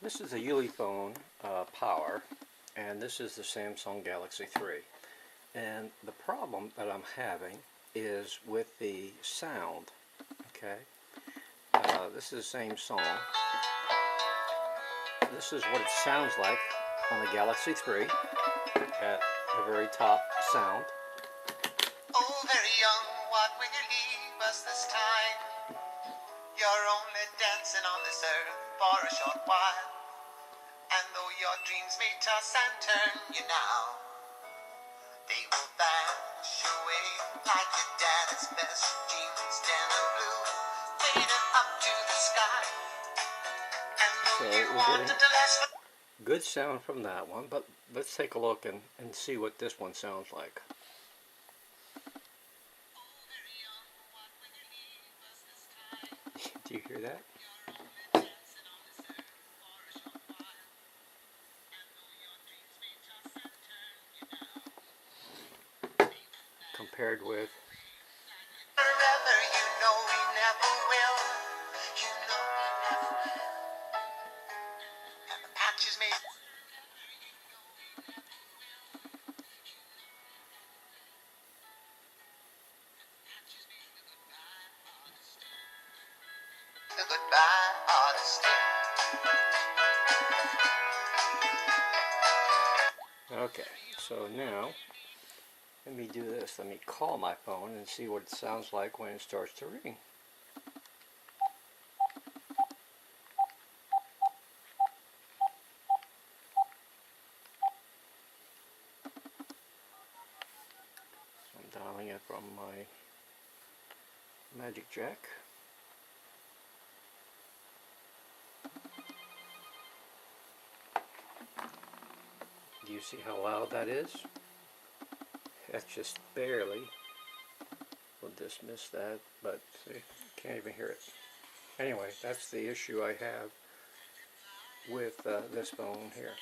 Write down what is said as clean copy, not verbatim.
This is a Ulefone Power, and this is the Samsung Galaxy 3. And the problem that I'm having is with the sound. Okay, this is the same song. This is what it sounds like on the Galaxy 3 at the very top sound. Oh, very young, what will you leave us this time? You're only dancing on this earth for a short while. And though your dreams may toss and turn you now, they will vanish away like your dad's best jeans, denim blue, fading up to the sky. And though you wanted to last good sound from that one, but let's take a look and see what this one sounds like. Do you hear that? Compared with forever, you know we never will. You know we never will. And the patches may the goodbye are the sting. Okay, so now let me do this. Let me call my phone and see what it sounds like when it starts to ring. So I'm dialing it from my Magic Jack. Do you see how loud that is? That's just barely. We'll dismiss that, but see, can't even hear it. Anyway, that's the issue I have with this phone here.